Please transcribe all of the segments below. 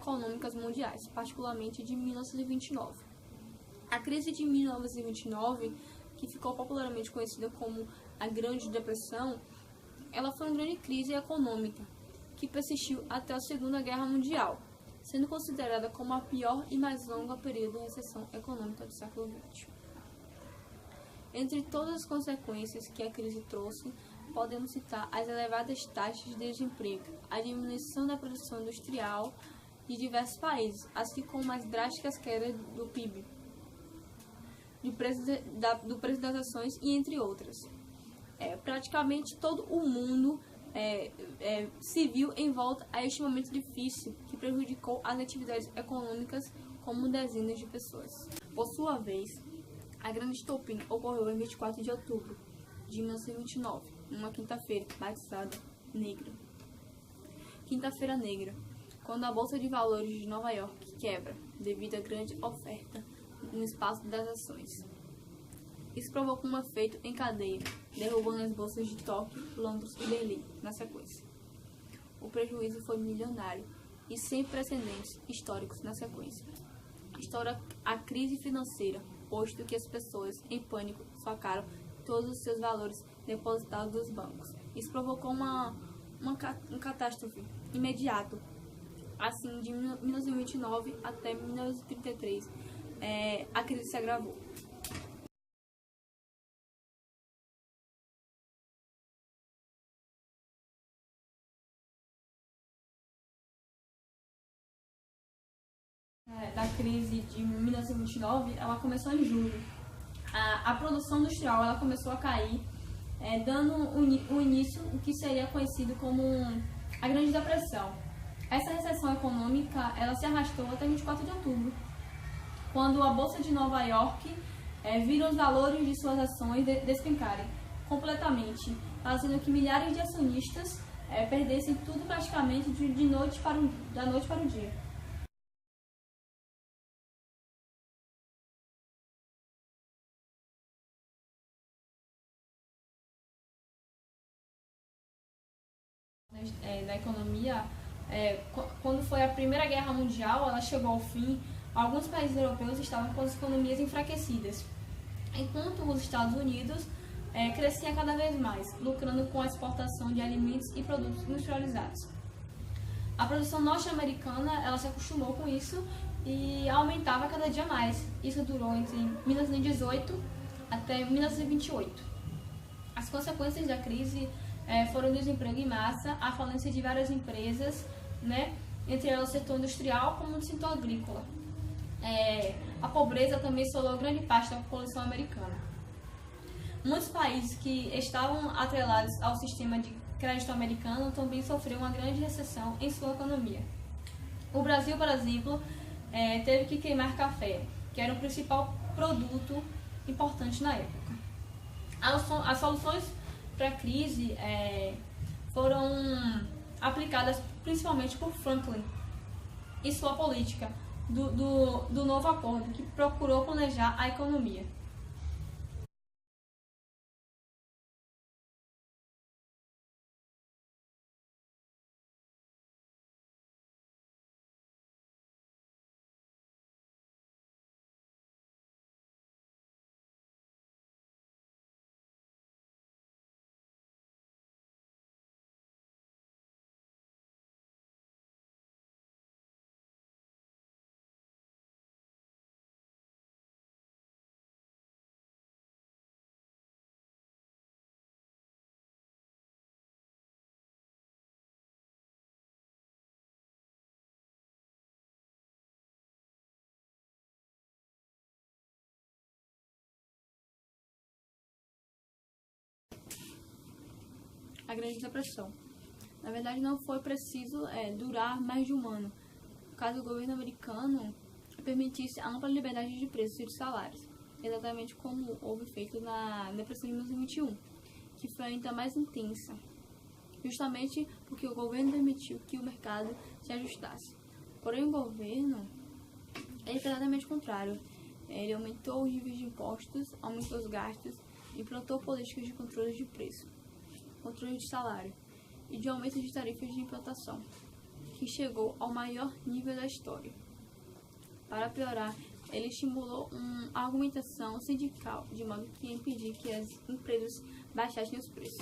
econômicas mundiais, particularmente de 1929. A crise de 1929, que ficou popularmente conhecida como a Grande Depressão, ela foi uma grande crise econômica que persistiu até a Segunda Guerra Mundial, sendo considerada como a pior e mais longa período de recessão econômica do século XX. Entre todas as consequências que a crise trouxe, podemos citar as elevadas taxas de desemprego, a diminuição da produção industrial de diversos países, assim como as drásticas quedas do PIB, do preço das ações e entre outras. Praticamente todo o mundo se viu em volta a este momento difícil que prejudicou as atividades econômicas como dezenas de pessoas. Por sua vez, a grande estopim ocorreu em 24 de outubro de 1929, uma quinta-feira, batizada Negra. Quinta-feira Negra, quando a Bolsa de Valores de Nova York quebra devido à grande oferta no espaço das ações. Isso provocou um efeito em cadeia, derrubando as bolsas de Tóquio, Londres e Berlim na sequência. O prejuízo foi milionário e sem precedentes históricos na sequência. Estoura a crise financeira, posto que as pessoas, em pânico, sacaram todos os seus valores depositados nos bancos. Isso provocou uma catástrofe imediata. Assim, de 1929 até 1933, a crise se agravou. Da crise de 1929, ela começou em julho. A produção industrial ela começou a cair, dando o início o que seria conhecido como a Grande Depressão. Essa recessão econômica ela se arrastou até 24 de outubro, quando a Bolsa de Nova York viram os valores de suas ações despencarem completamente, fazendo que milhares de acionistas perdessem tudo praticamente da noite para o dia. Da economia, quando foi a Primeira Guerra Mundial, ela chegou ao fim, alguns países europeus estavam com as economias enfraquecidas, enquanto os Estados Unidos crescia cada vez mais, lucrando com a exportação de alimentos e produtos industrializados. A produção norte-americana ela se acostumou com isso e aumentava cada dia mais. Isso durou entre 1918 até 1928. As consequências da crise foram o desemprego em massa, a falência de várias empresas, entre elas o setor industrial como o setor agrícola. A pobreza também assolou grande parte da população americana. Muitos países que estavam atrelados ao sistema de crédito americano também sofreram uma grande recessão em sua economia. O Brasil, por exemplo, teve que queimar café, que era o principal produto importante na época. As soluções para a crise foram aplicadas principalmente por Franklin e sua política do novo acordo, que procurou planejar a economia. A Grande Depressão. Na verdade, não foi preciso durar mais de um ano, caso o governo americano permitisse a ampla liberdade de preços e de salários, exatamente como houve feito na Depressão de 1921, que foi ainda mais intensa, justamente porque o governo permitiu que o mercado se ajustasse. Porém, o governo fez exatamente o contrário. Ele aumentou os níveis de impostos, aumentou os gastos, implantou políticas de controle de preço, controle de salário e de aumento de tarifas de implantação. que chegou ao maior nível da história. Para piorar, ele estimulou uma argumentação sindical, de modo que impedir que as empresas baixassem os preços.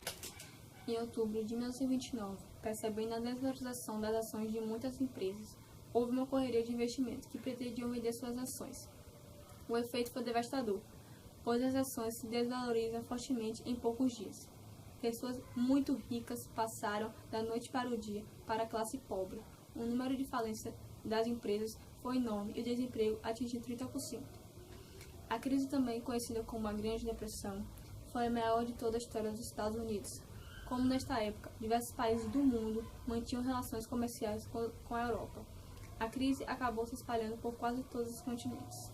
Em outubro de 1929, percebendo a desvalorização das ações de muitas empresas, houve uma correria de investimentos que pretendiam vender suas ações. O efeito foi devastador, pois as ações se desvalorizam fortemente em poucos dias. Pessoas muito ricas passaram da noite para o dia para a classe pobre. O número de falências das empresas foi enorme e o desemprego atingiu 30%. A crise, também conhecida como a Grande Depressão, foi a maior de toda a história dos Estados Unidos. Como nesta época, diversos países do mundo mantinham relações comerciais com a Europa. A crise acabou se espalhando por quase todos os continentes.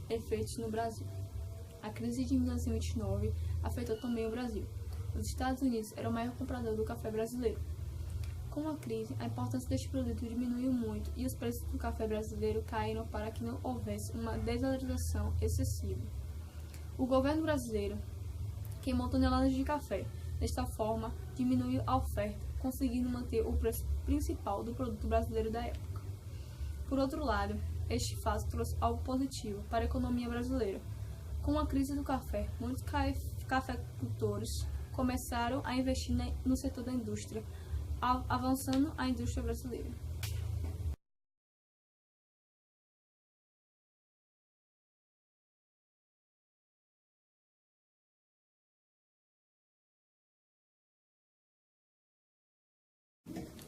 Efeitos no Brasil. A crise de 1929 afetou também o Brasil. Os Estados Unidos eram o maior comprador do café brasileiro. Com a crise, a importância deste produto diminuiu muito e os preços do café brasileiro caíram para que não houvesse uma desvalorização excessiva. O governo brasileiro queimou toneladas de café. Desta forma, diminuiu a oferta, conseguindo manter o preço principal do produto brasileiro da época. Por outro lado, este fato trouxe algo positivo para a economia brasileira. Com a crise do café, muitos cafeicultores começaram a investir no setor da indústria, avançando a indústria brasileira.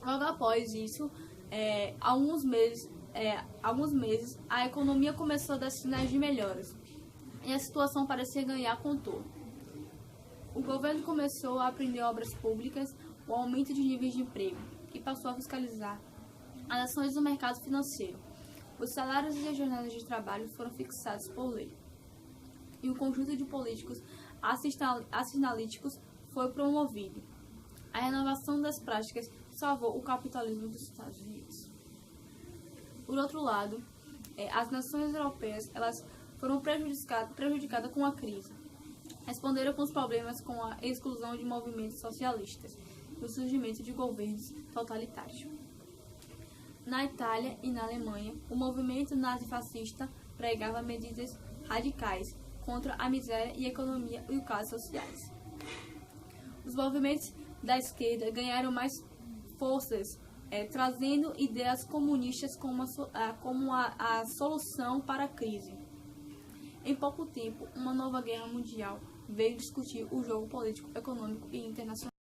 Logo após isso, alguns meses, a economia começou a dar sinais de melhoras e a situação parecia ganhar contorno. O governo começou a apreender obras públicas, o aumento de níveis de emprego e passou a fiscalizar as ações do mercado financeiro. Os salários e as jornadas de trabalho foram fixados por lei. E um conjunto de políticos assinalíticos foi promovido. A renovação das práticas salvou o capitalismo dos Estados Unidos. Por outro lado, as nações europeias elas foram prejudicadas com a crise. Responderam com os problemas com a exclusão de movimentos socialistas e o surgimento de governos totalitários. Na Itália e na Alemanha, o movimento nazifascista pregava medidas radicais contra a miséria e a economia e os casos sociais. Os movimentos da esquerda ganharam mais forças, trazendo ideias comunistas como a solução para a crise. Em pouco tempo, uma nova guerra mundial veio discutir o jogo político, econômico e internacional.